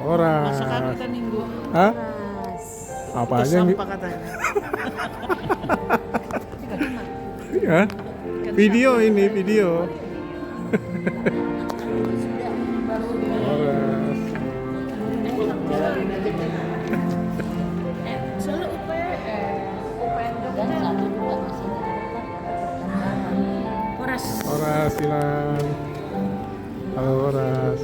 Orang. Masakan kita minggu. Hah? Apa Itu aja nih? sampah katanya. Ya? Video ini, video. Horas. Soalnya UPN Dan satu juga masih Horas. Horas, silang. Halo Horas.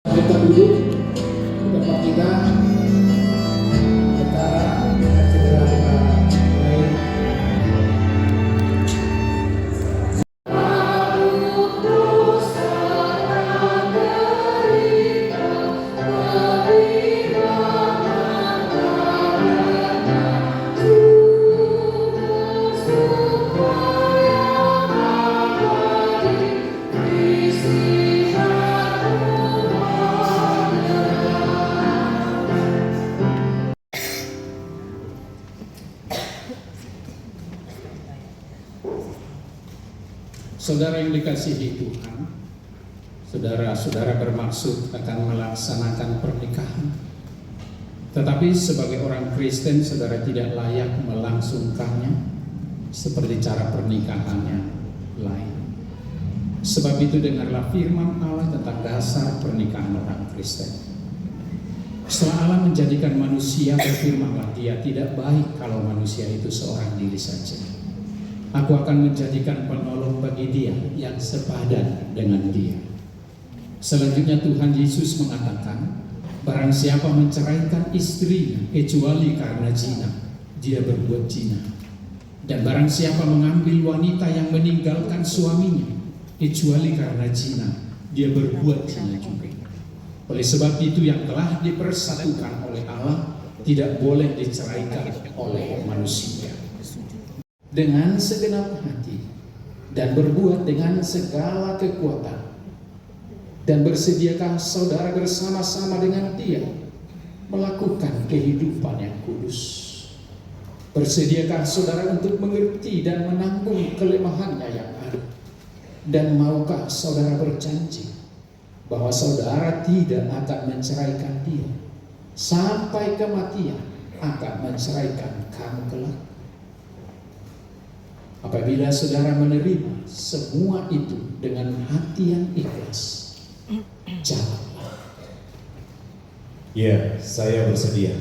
Kita duduk tempat kita segera kita mulai. Saudara yang dikasihi Tuhan, saudara-saudara bermaksud akan melaksanakan pernikahan. Tetapi sebagai orang Kristen, saudara tidak layak melangsungkannya seperti cara pernikahannya lain. Sebab itu dengarlah firman Allah tentang dasar pernikahan orang Kristen. Setelah Allah menjadikan manusia, berfirmanlah Dia, tidak baik kalau manusia itu seorang diri saja. Aku akan menjadikan penolong bagi dia yang sepadan dengan dia. Selanjutnya Tuhan Yesus mengatakan, barang siapa menceraikan istrinya kecuali karena zina, dia berbuat zina. Dan barang siapa mengambil wanita yang meninggalkan suaminya kecuali karena zina, dia berbuat zina juga. Oleh sebab itu yang telah dipersatukan oleh Allah tidak boleh diceraikan oleh manusia. Dengan segenap hati dan berbuat dengan segala kekuatan, dan bersediakah saudara bersama-sama dengan dia melakukan kehidupan yang kudus. Bersediakah saudara untuk mengerti dan menanggung kelemahannya yang ada, dan maukah saudara berjanji bahwa saudara tidak akan menceraikan dia sampai kematian akan menceraikan kamu kelak? Apabila saudara menerima semua itu dengan hati yang ikhlas, jawablah. Ya, saya bersedia.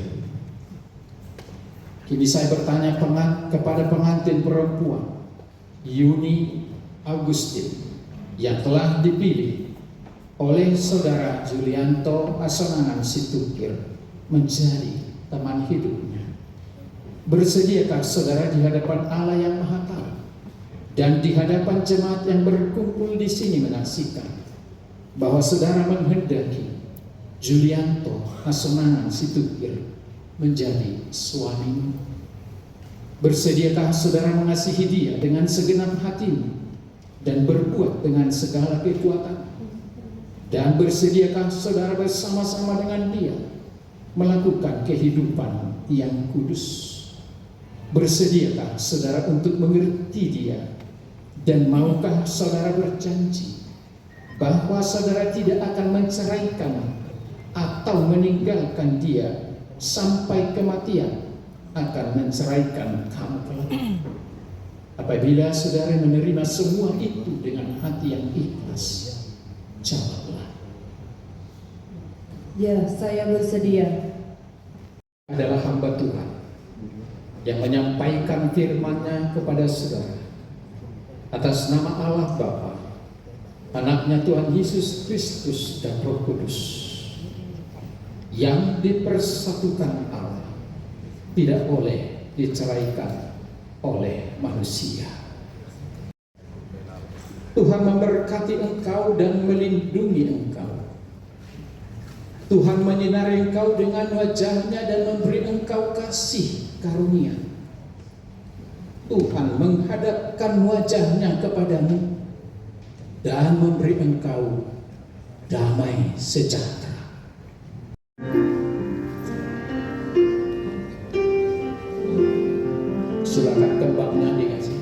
Kini saya bertanya kepada pengantin perempuan Yuni Agustin yang telah dipilih oleh saudara Julianto Asonangan Situkir menjadi teman hidupnya. Bersediakah saudara di hadapan Allah yang Maha Tahu dan di hadapan jemaat yang berkumpul di sini menyaksikan bahwa saudara menghendaki Julianto Asonangan Situkir menjadi suamimu? Bersediakah saudara mengasihi dia dengan segenap hatimu dan berbuat dengan segala kekuatan? Dan bersediakah saudara bersama-sama dengan dia melakukan kehidupan yang kudus? Bersediakah saudara untuk mengerti dia, dan maukah saudara berjanji bahwa saudara tidak akan menceraikan atau meninggalkan dia sampai kematian akan menceraikan kamu kelak? Apabila saudara menerima semua itu dengan hati yang ikhlas, jawablah. Ya, saya bersedia. Adalah hamba Tuhan yang menyampaikan firman-Nya kepada saudara atas nama Allah Bapa, Anaknya Tuhan Yesus Kristus dan Roh Kudus, yang dipersatukan Allah tidak boleh diceraikan oleh manusia. Tuhan memberkati engkau dan melindungi engkau. Tuhan menyinari engkau dengan wajah-Nya dan memberi engkau kasih karunia. Tuhan menghadapkan wajahnya kepadamu dan memberi engkau damai sejahtera. Silakan tembaknya dikasih.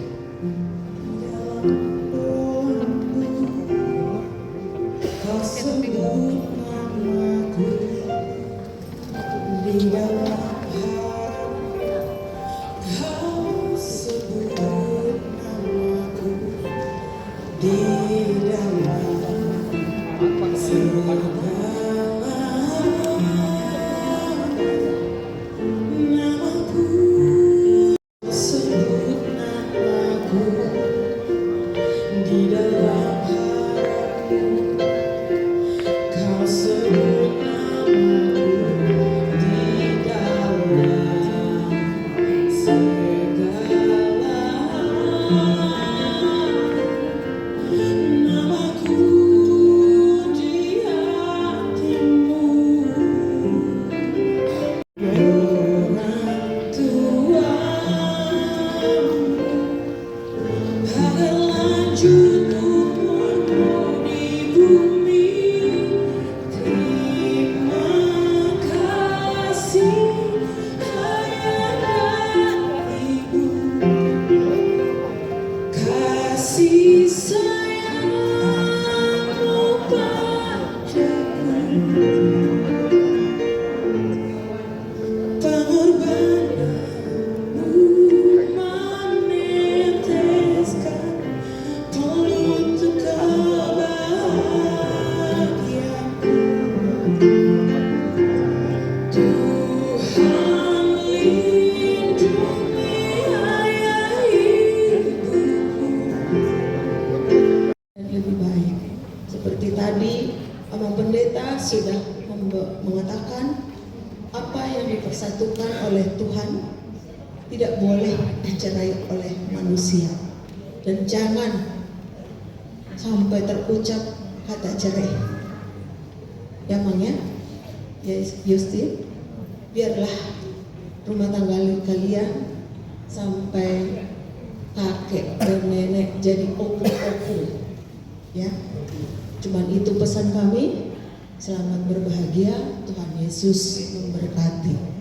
Sudah mengatakan apa yang dipersatukan oleh Tuhan tidak boleh dicerai oleh manusia, dan jangan sampai terucap kata cerai. Ya Mang ya, Yusti, biarlah rumah tangga kalian sampai kakek dan nenek jadi opung-opung. Ya, cuman itu pesan kami. Selamat berbahagia, Tuhan Yesus memberkati.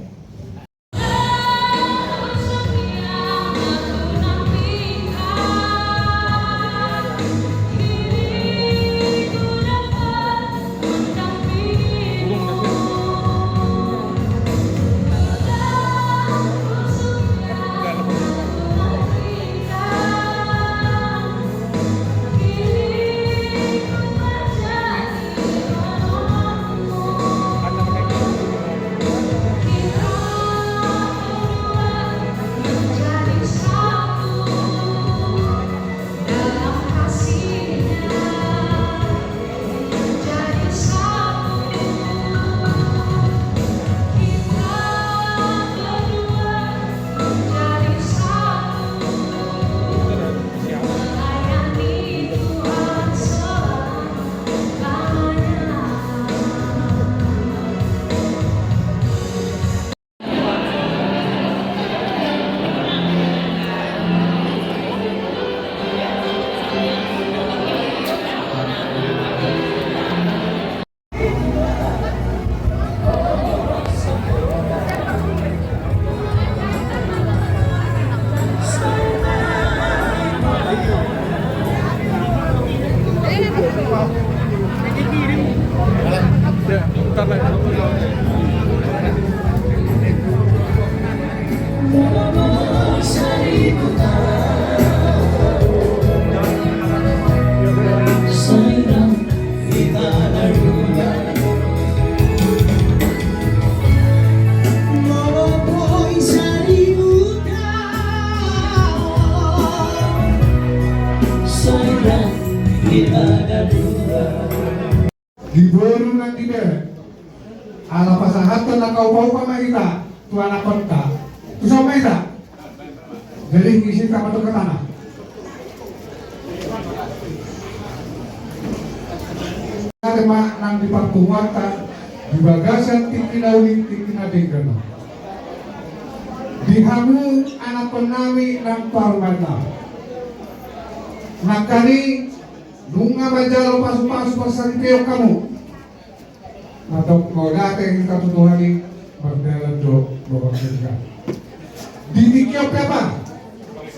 Diboru nanti deh. Ala pasahatan na kau pa maita, tuan akonta. Tusaw maita. Jadi ngisi ka mato katana. Ada mak nang di pangkuwata di bagasan tinggi nauling tinggi nadeng kana. dihamu anak penawi ng parmata. Nakani nunga majalo pas-pas pasangkeo kamu. Atau mau datang katutuhani berdela do bawah kerja. Didikyo apa?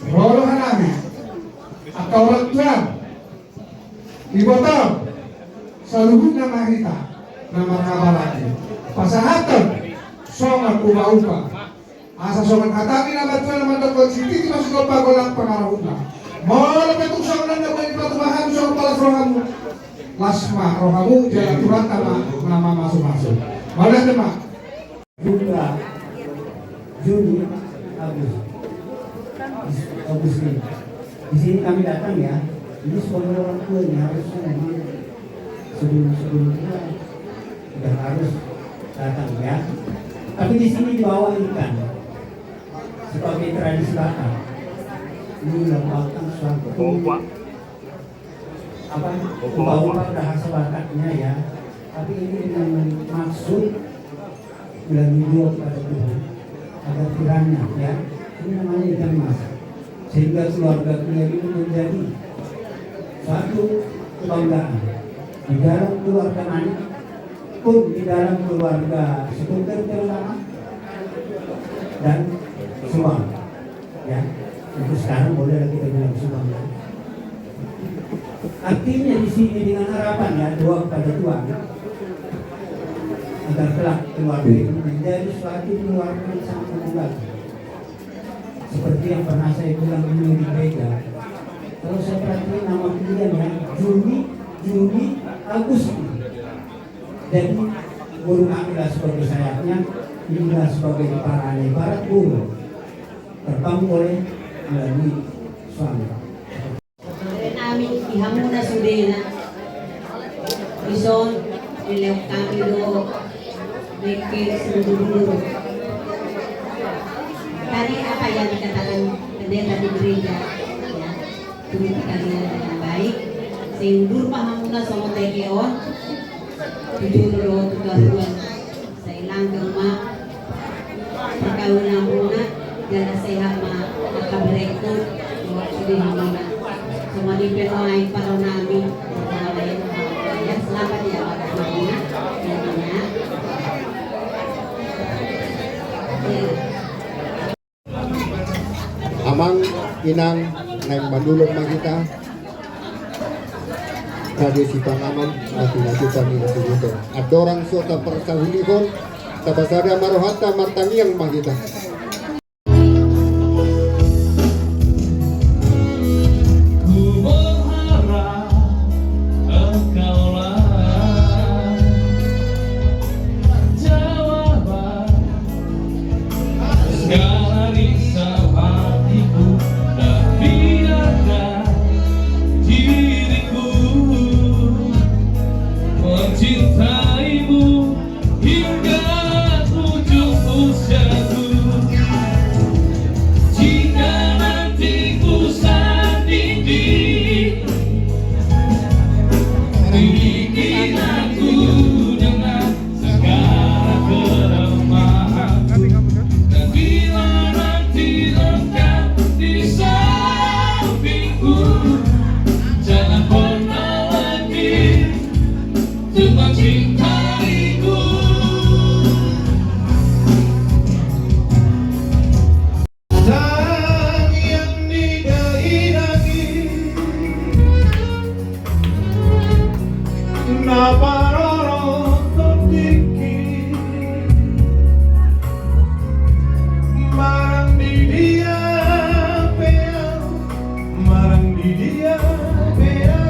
Rolo hanami. Atau laktuan. Ibotong. Saluhun na mahita na makabalaki. Pasahatan. Songan upa-upa. Asa songan katami na batuan naman dokot siti masuk ke pagolang pengaruh na. Mau lepetung songan na buat patubahan songan palas rohamu. Lasma rohamu jalan turun nama masuk-masuk. Malah demak. Juga Juni Agustus ini. Di sini kami datang ya. Ini sebagai orang tua ini harusnya memang sebelumnya sudah harus datang ya. Tapi di sini dibawa ikan sebagai tradisi Batak. Ini lembatan suatu bawa bahasa Bataknya ya. Tapi ini dengan maksud bulan minggu kepada Tuhan agar kiranya ya. Ini namanya ikan mas. Sehingga keluarga beliau ini menjadi suatu kebanggaan di dalam keluarga Manik pun di dalam keluarga Sekunder terutama dan Subang ya. Untuk sekarang boleh kita bilang Subang ya. Artinya di sini dengan harapan ya doa kepada Tuhan agar kelak keluarga ini menjadi suatu keluarga yang sangat membanggakan. Seperti yang pernah saya bilang dulu di Vega. Kalau saya perhatikan nama kalian ya, Juni, Agustus. Dan burung akilah sebagai sayapnya, inilah sebagai parane barat burung terbang oleh melalui suami. Kami ihamuna sudena, ison, dilewat kami do, mikir seluruh. Tadi apa yang dikatakan pendeta di gereja, ya, turuti kalian dengan baik. Sehinggur pahamuna sama tekeon, tujuh tugaruan, sa ilang gama, perkawinan muna, gana sehat ma nakaberekod, sudah hamuna. Sumalipin mo ay paraw namin, ya, selamat ya Pak Maria, ya. Amang inang naik mandulong magita tradisi panganon na pinatupan ni Nato. At dorang sota persahulikon tabasada marohata martangiang magita. Cintaimu hingga ujung usiaku. Jika nanti ku sandiri, tinggikan aku dengan segala kelemahan. Dan bila nanti engkau di sampingku, jangan pernah lagi cuma cintaiku. Dan yang digairagi naparoro todiki marang di dia pea, marang di dia pea,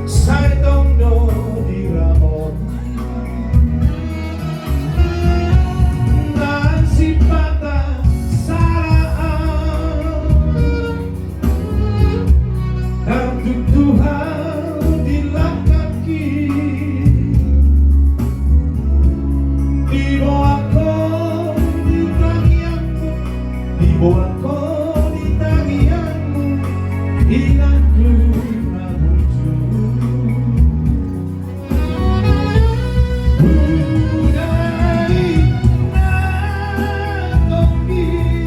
saya tongdo diramon dan sifata saraan tertuduhan dilakaki dibawaku di tangianmu, dibawaku di tangianmu, ingatku nabuju. Budai na toki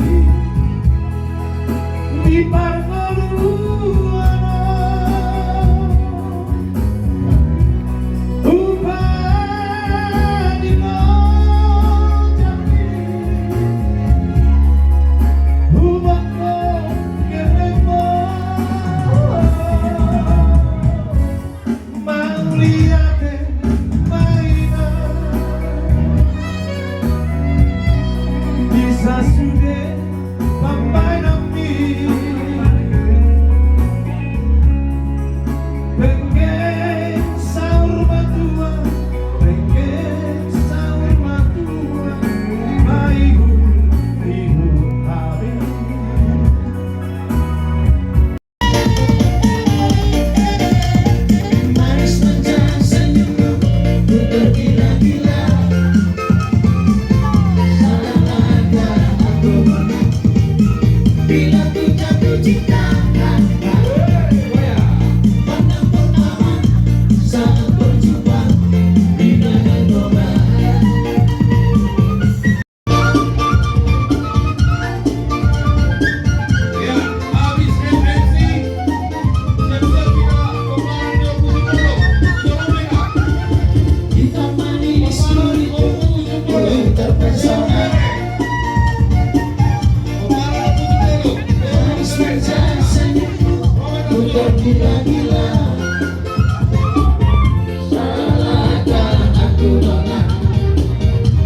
sungguh terpesona. Manis wajah senyummu tergila-gila. Salahkah aku nona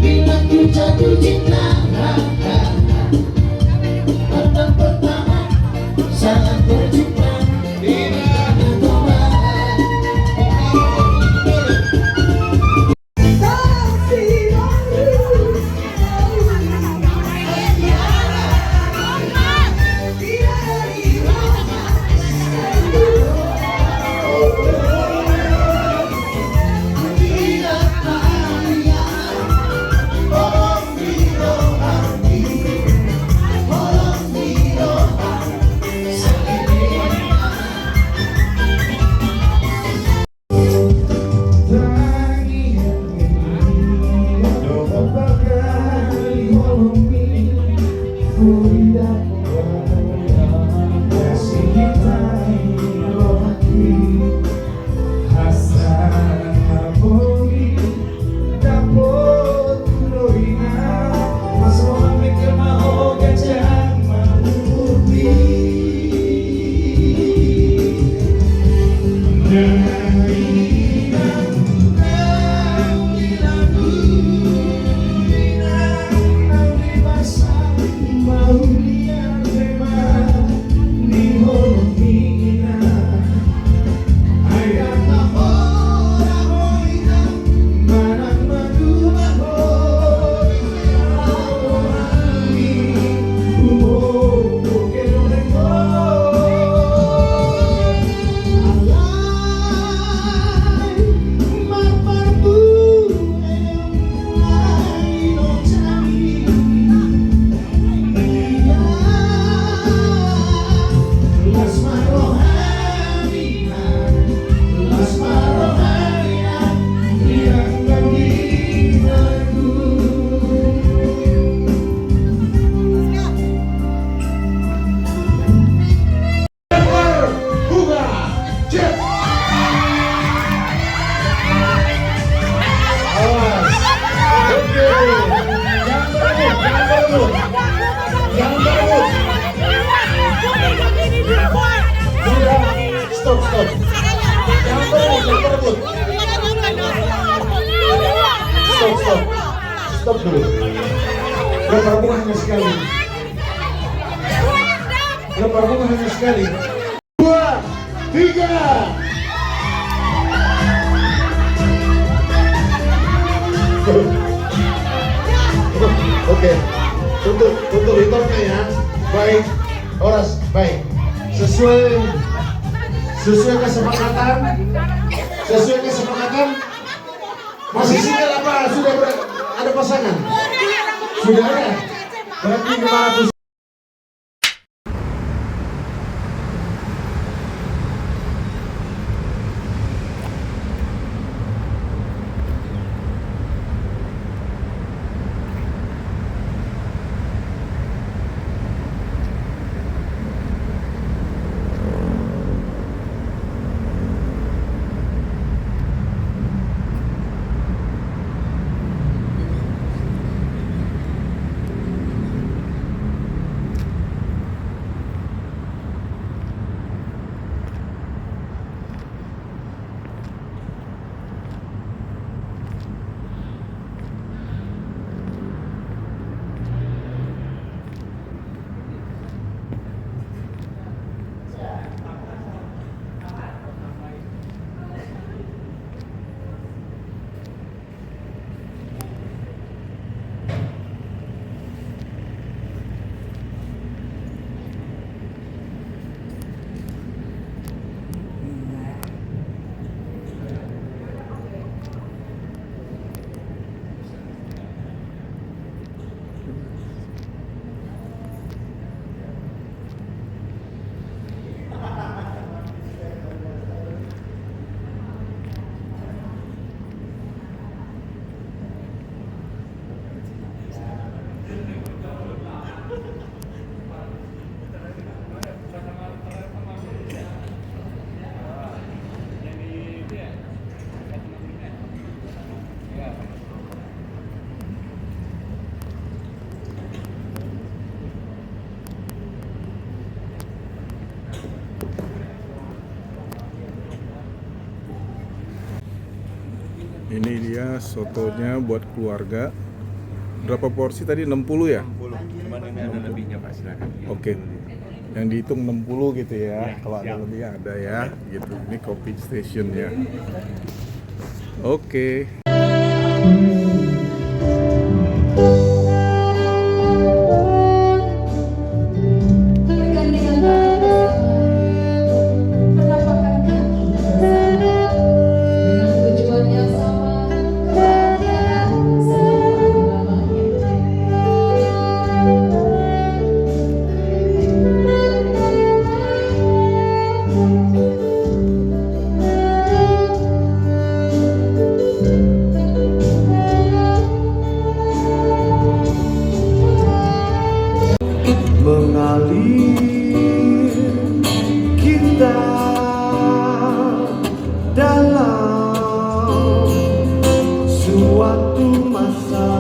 bila ku jatuh cinta? Pertama pertama saat berjumpa bila mencoba. Stop dulu. Lempar bunga hanya sekali. Lempar bunga hanya sekali. 2, 3. Oke. Untuk returnnya ya. Baik. Horas, baik. Sesuai kesepakatan. Masih single apa sudah ada pasangan? Sudah ada. Berarti 500. dia sotonya buat keluarga. Berapa porsi tadi? 60 ya? 60. Cuman ini ada lebihnya Pak, silakan. Oke. Yang dihitung 60 gitu ya. Kalau ada lebih ada ya gitu. Ini kopi stationnya. Oke. mengalir kita dalam suatu masa